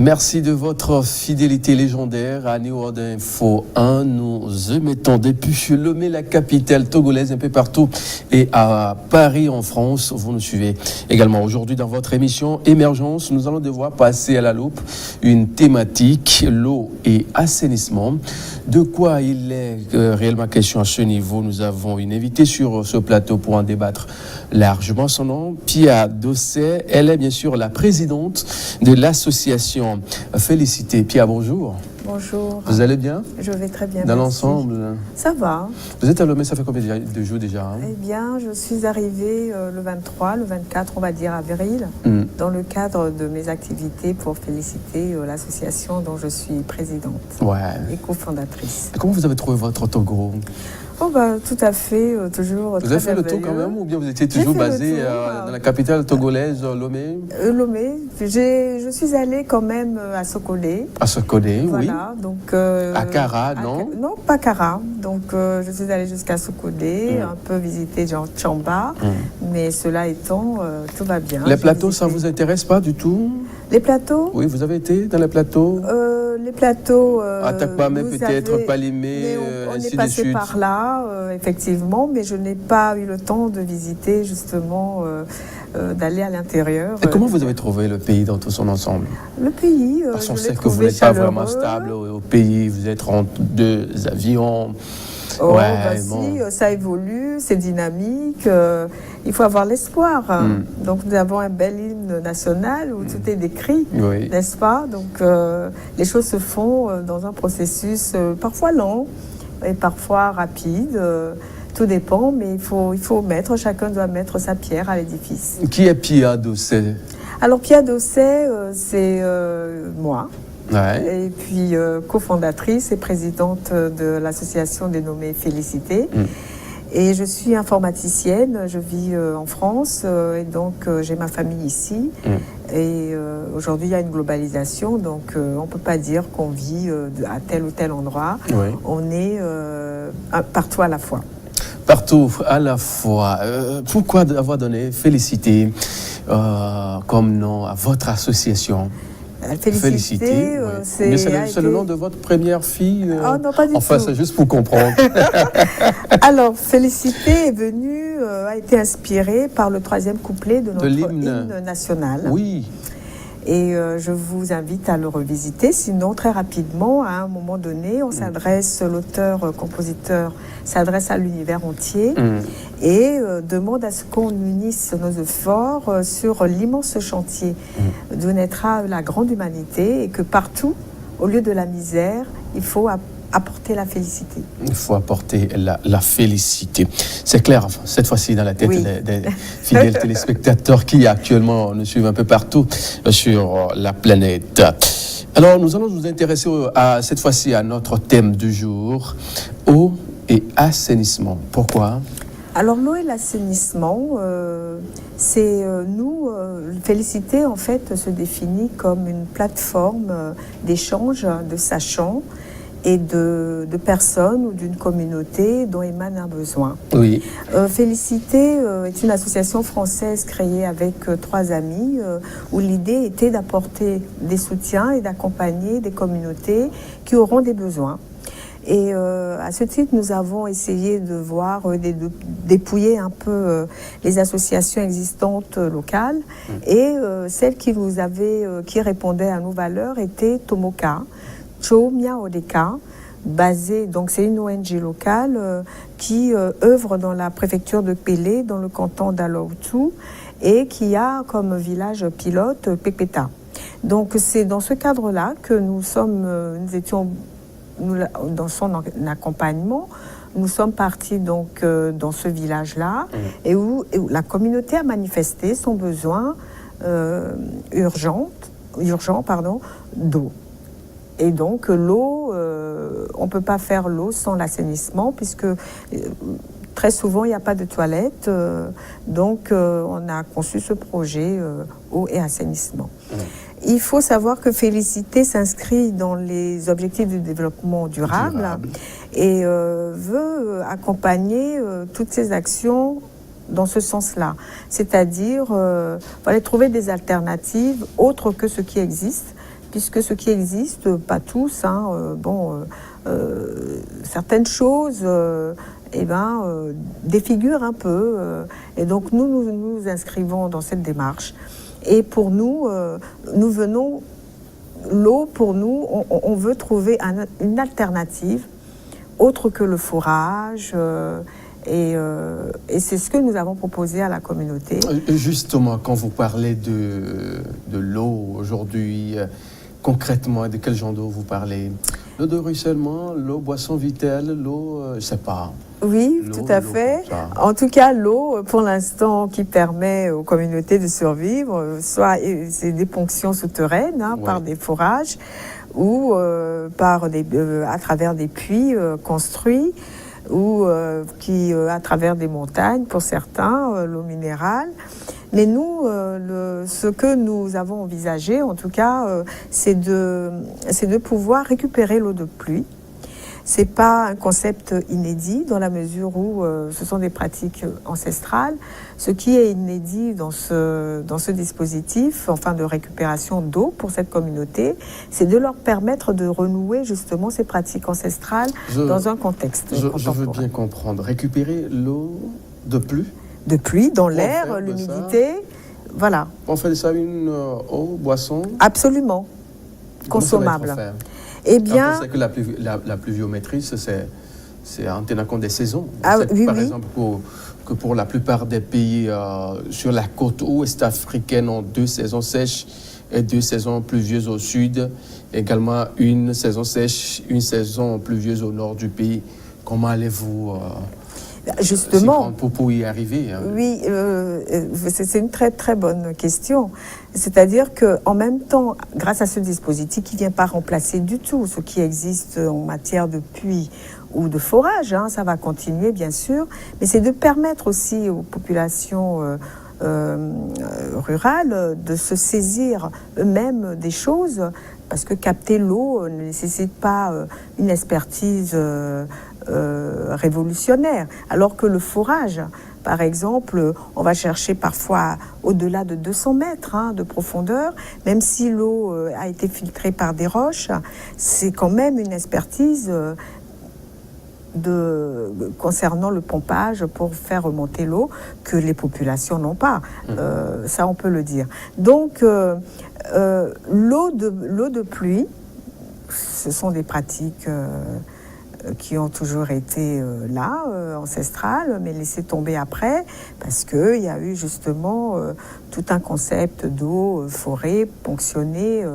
Merci de votre fidélité légendaire à New World Info 1. Nous émettons depuis Lomé, la capitale togolaise, un peu partout, et à Paris en France. Vous nous suivez également aujourd'hui dans votre émission Émergence. Nous allons devoir passer à la loupe une thématique, l'eau et assainissement. De quoi il est réellement question à ce niveau? Nous avons une invitée sur ce plateau pour en débattre largement. Son nom, Pia Dosset. Elle est bien sûr la présidente de l'association Félicité. Pia, bonjour. Bonjour. Vous allez bien? Je vais très bien. Dans merci. l'ensemble? Ça va. Vous êtes à Lomé, ça fait combien de jours déjà? Eh bien, je suis arrivée le 23, le 24, on va dire, avril, dans le cadre de mes activités pour féliciter l'association dont je suis présidente et cofondatrice. Et comment vous avez trouvé votre Togo? Oh bah, tout à fait, toujours Vous avez fait le tour quand même, ou bien vous étiez toujours basé dans la capitale togolaise, Lomé? Lomé. Je suis allée quand même à Sokolé. À Sokolé, voilà, oui. Donc, à Kara, non? Non, pas Kara. Donc, je suis allée jusqu'à Sokolé, un peu visiter Chamba. Mais cela étant, tout va bien. Les plateaux, ça ne vous intéresse pas du tout? Les plateaux? Oui, vous avez été dans les plateaux? Les plateaux... Atakpame peut-être, Palimé, on ainsi est de passé suite. par là, effectivement, mais je n'ai pas eu le temps de visiter, justement, d'aller à l'intérieur. Et comment vous avez trouvé le pays dans tout son ensemble? Le pays, parce qu'on je l'ai sait que vous trouvé n'êtes pas chaleureux. vraiment stable au pays, vous êtes entre deux avions. Oh, bah si, ça évolue, c'est dynamique, il faut avoir l'espoir. Donc nous avons un bel hymne national où tout est décrit, n'est-ce pas? Donc les choses se font dans un processus parfois lent et parfois rapide. Tout dépend, mais chacun doit mettre sa pierre à l'édifice. Qui est Pia Dosset? Alors Pia Dosset, c'est moi. Et puis cofondatrice et présidente de l'association dénommée Félicité. Et je suis informaticienne, je vis en France et donc j'ai ma famille ici. Et aujourd'hui il y a une globalisation, donc on ne peut pas dire qu'on vit à tel ou tel endroit. On est partout à la fois. Partout à la fois. Pourquoi avoir donné Félicité comme nom à votre association? Félicité, c'est le nom de votre première fille? Non, pas du tout. Enfin, c'est juste pour comprendre. Alors, Félicité est venue, a été inspirée par le troisième couplet de notre hymne national. Oui. Et je vous invite à le revisiter. Sinon, très rapidement, à un moment donné, l'auteur-compositeur s'adresse à l'univers entier et demande à ce qu'on unisse nos efforts sur l'immense chantier d'où naîtra la grande humanité et que partout, au lieu de la misère, il faut apporter la félicité. Il faut apporter la félicité. C'est clair, cette fois-ci, dans la tête des fidèles téléspectateurs qui actuellement nous suivent un peu partout sur la planète. Alors, nous allons nous intéresser cette fois-ci à notre thème du jour, eau et assainissement. Pourquoi ? Alors, l'eau et l'assainissement, Félicité, en fait, se définit comme une plateforme d'échange de sachants et de personnes ou d'une communauté dont émane un besoin. Oui. Félicité est une association française créée avec 3 amis où l'idée était d'apporter des soutiens et d'accompagner des communautés qui auront des besoins. Et à ce titre, nous avons essayé de voir, de dépouiller un peu les associations existantes locales. Et celle qui répondait à nos valeurs était Tomoka, Chomia Odeka, basée, donc c'est une ONG locale qui œuvre dans la préfecture de Pélé, dans le canton d'Alaoutou, et qui a comme village pilote Pépéta. Donc c'est dans ce cadre-là que nous étions dans son accompagnement. Nous sommes partis donc dans ce village-là et où la communauté a manifesté son besoin urgent d'eau. Et donc l'eau, on ne peut pas faire l'eau sans l'assainissement puisque très souvent il n'y a pas de toilettes. Donc on a conçu ce projet eau et assainissement. Il faut savoir que Félicité s'inscrit dans les objectifs du développement durable. Et veut accompagner toutes ces actions dans ce sens-là. C'est-à-dire trouver des alternatives autres que ce qui existe puisque ce qui existe, pas tous, certaines choses défigurent un peu. Et donc nous inscrivons dans cette démarche. Et pour nous, l'eau, pour nous, on veut trouver une alternative autre que le fourrage. Et c'est ce que nous avons proposé à la communauté. Justement, quand vous parlez de l'eau aujourd'hui, concrètement, de quel genre d'eau vous parlez? L'eau de ruissellement, l'eau boisson vitelle, l'eau, je ne sais pas. Oui, tout à fait. En tout cas, l'eau, pour l'instant, qui permet aux communautés de survivre, soit c'est des ponctions souterraines par des forages ou à travers des puits construits ou à travers des montagnes pour certains, l'eau minérale. Mais nous, ce que nous avons envisagé, en tout cas, c'est de pouvoir récupérer l'eau de pluie. C'est pas un concept inédit dans la mesure où ce sont des pratiques ancestrales. Ce qui est inédit dans ce dispositif, enfin de récupération d'eau pour cette communauté, c'est de leur permettre de renouer justement ces pratiques ancestrales dans un contexte contemporain. Je veux bien comprendre. Récupérer l'eau de pluie? De pluie, dans l'air, l'humidité, voilà. On fait de ça une eau, boisson? Absolument. Consommable. Eh bien, c'est que la pluviométrie, c'est en tenant compte des saisons. Par exemple, que pour la plupart des pays sur la côte ouest africaine, ont 2 saisons sèches et 2 saisons pluvieuses au sud. Également, une saison sèche, une saison pluvieuse au nord du pays. Comment allez-vous justement pour y arriver? Oui, c'est une très très bonne question. C'est-à-dire qu'en même temps, grâce à ce dispositif qui ne vient pas remplacer du tout ce qui existe en matière de puits ou de forage, ça va continuer bien sûr, mais c'est de permettre aussi aux populations rurales de se saisir eux-mêmes des choses, parce que capter l'eau ne nécessite pas une expertise révolutionnaire, alors que le forage, par exemple, on va chercher parfois au-delà de 200 mètres de profondeur, même si l'eau a été filtrée par des roches, c'est quand même une expertise concernant le pompage pour faire remonter l'eau que les populations n'ont pas. Ça, on peut le dire. Donc, l'eau de pluie, ce sont des pratiques qui ont toujours été ancestrales, mais laissées tomber après, parce qu'il y a eu justement tout un concept d'eau forée, ponctionnée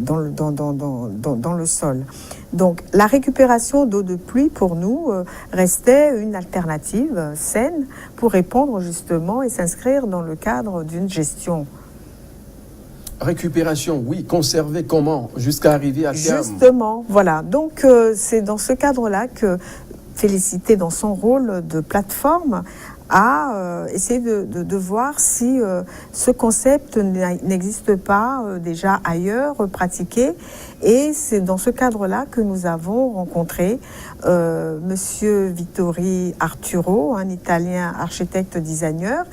dans le sol. Donc la récupération d'eau de pluie, pour nous, restait une alternative saine pour répondre justement et s'inscrire dans le cadre d'une gestion. Récupération, oui. Conserver comment? Jusqu'à arriver à terme. Justement, voilà. Donc, c'est dans ce cadre-là que Félicité, dans son rôle de plateforme, a essayé de voir si ce concept n'existe pas déjà ailleurs, pratiqué. Et c'est dans ce cadre-là que nous avons rencontré Monsieur Vittori Arturo, un Italien architecte designer,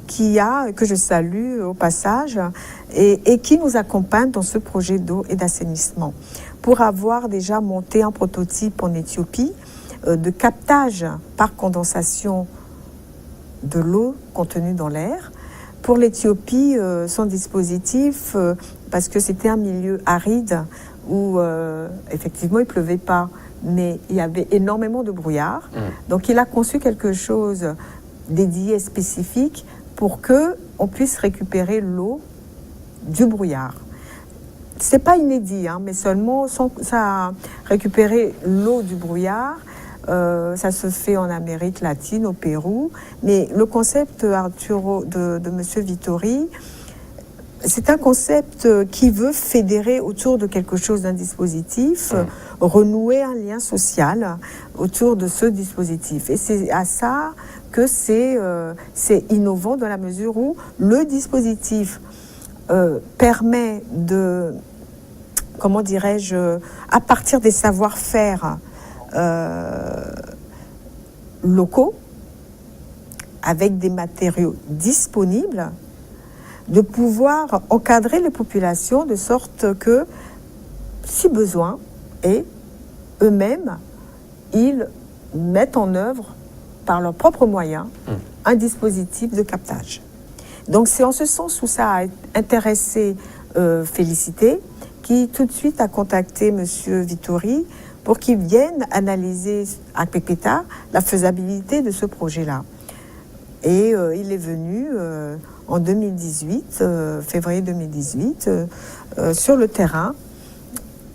que je salue au passage, et qui nous accompagne dans ce projet d'eau et d'assainissement. Pour avoir déjà monté un prototype en Éthiopie de captage par condensation de l'eau contenue dans l'air. Pour l'Éthiopie, son dispositif, parce que c'était un milieu aride où effectivement il ne pleuvait pas, mais il y avait énormément de brouillard. Donc il a conçu quelque chose dédié, spécifique, pour qu'on puisse récupérer l'eau du brouillard. C'est pas inédit, mais seulement ça récupérer l'eau du brouillard. Ça se fait en Amérique latine, au Pérou. Mais le concept Arturo de M. Vittori, c'est un concept qui veut fédérer autour de quelque chose, d'un dispositif, renouer un lien social autour de ce dispositif. Et c'est à ça que c'est innovant, dans la mesure où le dispositif permet de, comment dirais-je, à partir des savoir-faire locaux, avec des matériaux disponibles, de pouvoir encadrer les populations de sorte que, si besoin, et eux-mêmes, ils mettent en œuvre, par leurs propres moyens, un dispositif de captage. Donc c'est en ce sens où ça a intéressé Félicité, qui tout de suite a contacté M. Vittori pour qu'il vienne analyser à Pépéta la faisabilité de ce projet-là. Et il est venu en 2018, février 2018, sur le terrain,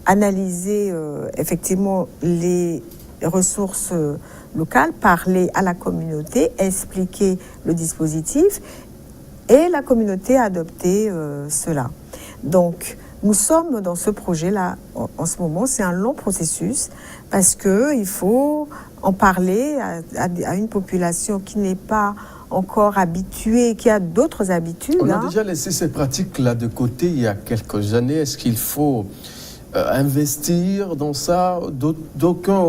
analyser effectivement les ressources locales, parler à la communauté, expliquer le dispositif, et la communauté a adopté cela. Donc, nous sommes dans ce projet-là en ce moment. C'est un long processus parce qu'il faut en parler à une population qui n'est pas encore habituée, qui a d'autres habitudes. On a déjà laissé ces pratiques-là de côté il y a quelques années. Est-ce qu'il faut investir dans ça? D'aucuns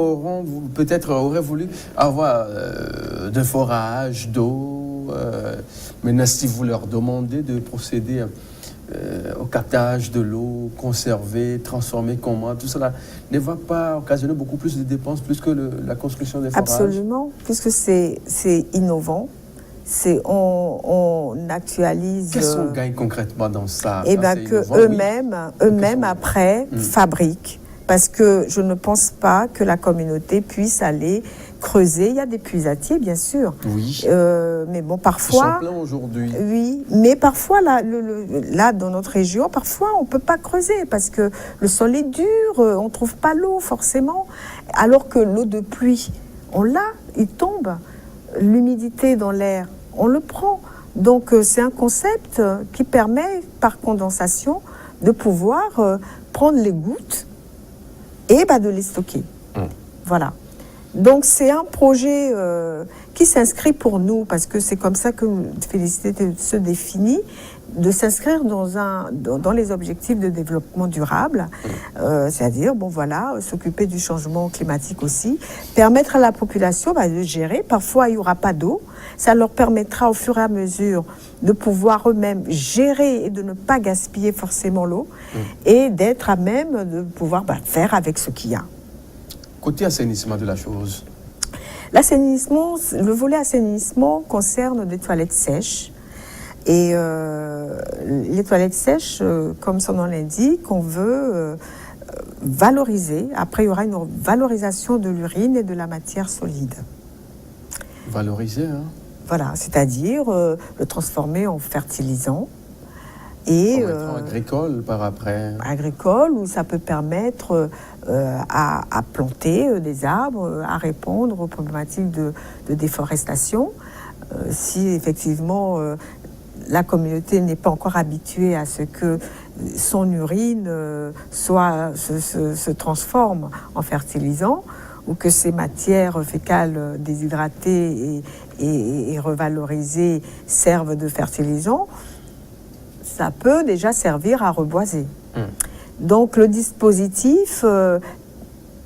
peut-être auraient voulu avoir de forage d'eau. Maintenant, si vous leur demandez de procéder au captage de l'eau, conserver, transformer, comment, tout cela ne va pas occasionner beaucoup plus de dépenses, plus que la construction des forages? Absolument, puisque c'est innovant. On actualise. Qu'est-ce qu'on gagne concrètement dans ça? Eh bien, qu'eux-mêmes, après, fabriquent. Parce que je ne pense pas que la communauté puisse aller creuser. Il y a des puisatiers, bien sûr. Oui. Mais bon, parfois... Ils sont pleins aujourd'hui. Oui, mais parfois, là, dans notre région, parfois, on ne peut pas creuser parce que le sol est dur, on ne trouve pas l'eau, forcément. Alors que l'eau de pluie, on l'a, il tombe. L'humidité dans l'air, on le prend. Donc, c'est un concept qui permet, par condensation, de pouvoir prendre les gouttes et de les stocker. Voilà. Donc, c'est un projet qui s'inscrit pour nous, parce que c'est comme ça que Félicité se définit, de s'inscrire dans les objectifs de développement durable, c'est-à-dire, s'occuper du changement climatique aussi, permettre à la population de gérer. Parfois, il n'y aura pas d'eau. Ça leur permettra, au fur et à mesure, de pouvoir eux-mêmes gérer et de ne pas gaspiller forcément l'eau, et d'être à même de pouvoir faire avec ce qu'il y a. Côté assainissement de la chose. L'assainissement, le volet assainissement concerne des toilettes sèches. Et les toilettes sèches, comme son nom l'indique, on veut valoriser. Après, il y aura une valorisation de l'urine et de la matière solide. Valoriser, hein? Voilà, c'est-à-dire le transformer en fertilisant. Et agricole par après. Agricole, où ça peut permettre à planter des arbres, à répondre aux problématiques de déforestation. Si effectivement la communauté n'est pas encore habituée à ce que son urine se transforme en fertilisant, ou que ces matières fécales déshydratées et revalorisées servent de fertilisant, ça peut déjà servir à reboiser. Donc le dispositif,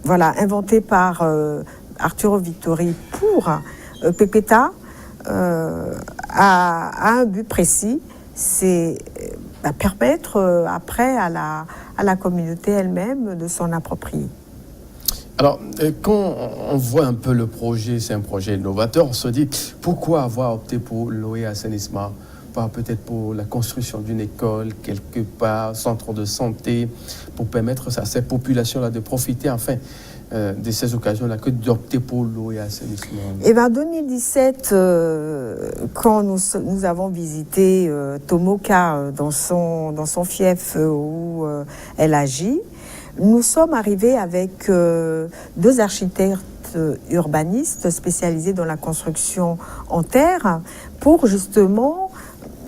inventé par Arturo Vittori pour Pépéta, a un but précis, c'est permettre après à la communauté elle-même de s'en approprier. Alors, quand on voit un peu le projet, c'est un projet innovateur, on se dit pourquoi avoir opté pour l'eau et assainissement, pas peut-être pour la construction d'une école quelque part, centre de santé, pour permettre à ces populations-là de profiter enfin de ces occasions-là, que d'opter pour l'eau et assainissement. Eh bien, en 2017, quand nous avons visité Tomoka dans son fief où elle agit, nous sommes arrivés avec deux architectes urbanistes spécialisés dans la construction en terre pour justement...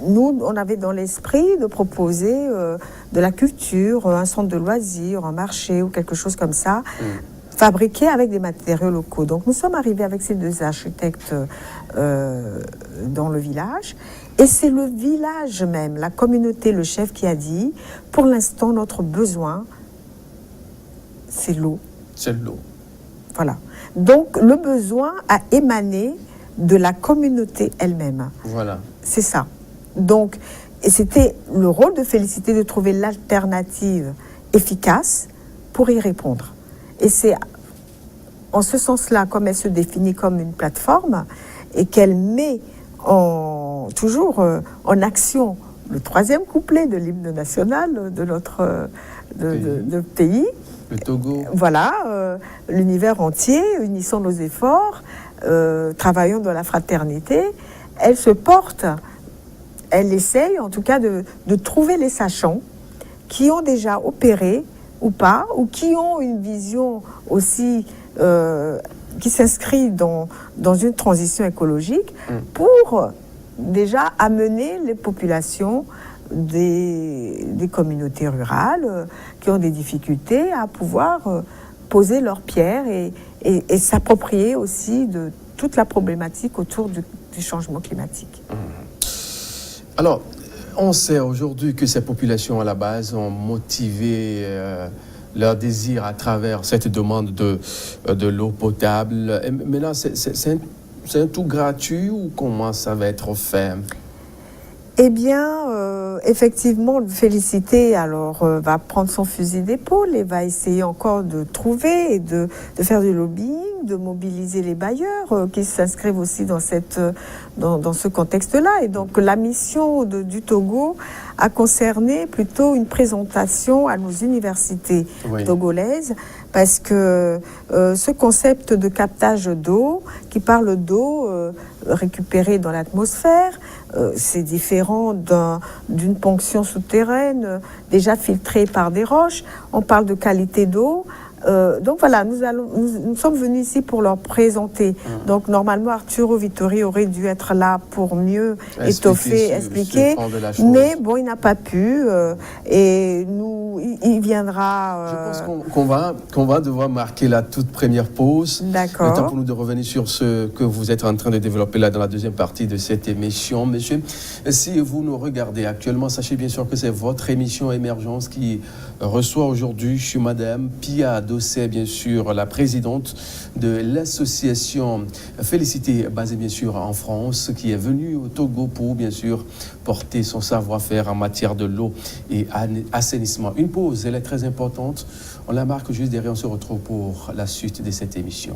Nous, on avait dans l'esprit de proposer de la culture, un centre de loisirs, un marché ou quelque chose comme ça, fabriqué avec des matériaux locaux. Donc nous sommes arrivés avec ces deux architectes dans le village. Et c'est le village même, la communauté, le chef qui a dit, pour l'instant, notre besoin, c'est l'eau. C'est l'eau. Voilà. Donc le besoin a émané de la communauté elle-même. Voilà. C'est ça. Donc, Et c'était le rôle de Félicité de trouver l'alternative efficace pour y répondre. Et c'est en ce sens-là, comme elle se définit comme une plateforme et qu'elle met toujours en action le troisième couplet de l'hymne national de notre de pays. Le Togo. Voilà, l'univers entier, unissons nos efforts, travaillons dans la fraternité. Elle se porte, elle essaye en tout cas de trouver les sachants qui ont déjà opéré ou pas, ou qui ont une vision aussi qui s'inscrit dans une transition écologique pour déjà amener les populations des communautés rurales qui ont des difficultés à pouvoir poser leurs pierres et s'approprier aussi de toute la problématique autour du changement climatique. Alors, on sait aujourd'hui que ces populations à la base ont motivé leur désir à travers cette demande de l'eau potable. Et maintenant, c'est un tout gratuit ou comment ça va être fait? Eh bien, effectivement, Félicité va prendre son fusil d'épaule et va essayer encore de trouver et de faire du lobbying, de mobiliser les bailleurs qui s'inscrivent aussi dans ce contexte-là. Et donc, la mission du Togo a concerné plutôt une présentation à nos universités togolaises, parce que ce concept de captage d'eau, qui parle d'eau récupérée dans l'atmosphère, c'est différent d'une ponction souterraine déjà filtrée par des roches. On parle de qualité d'eau. Donc voilà, nous sommes venus ici pour leur présenter. Donc normalement, Arturo Vittori aurait dû être là pour mieux expliquer. Mais bon, il n'a pas pu. Et il viendra. Je pense qu'on va devoir marquer la toute première pause. D'accord. Le temps pour nous de revenir sur ce que vous êtes en train de développer là dans la deuxième partie de cette émission. Monsieur, si vous nous regardez actuellement, sachez bien sûr que c'est votre émission Émergence qui reçoit aujourd'hui Madame Pia Dossé, bien sûr, la présidente de l'association Félicité, basée bien sûr en France, qui est venue au Togo pour bien sûr porter son savoir-faire en matière de l'eau et assainissement. Une pause, elle est très importante. On la marque juste derrière, on se retrouve pour la suite de cette émission.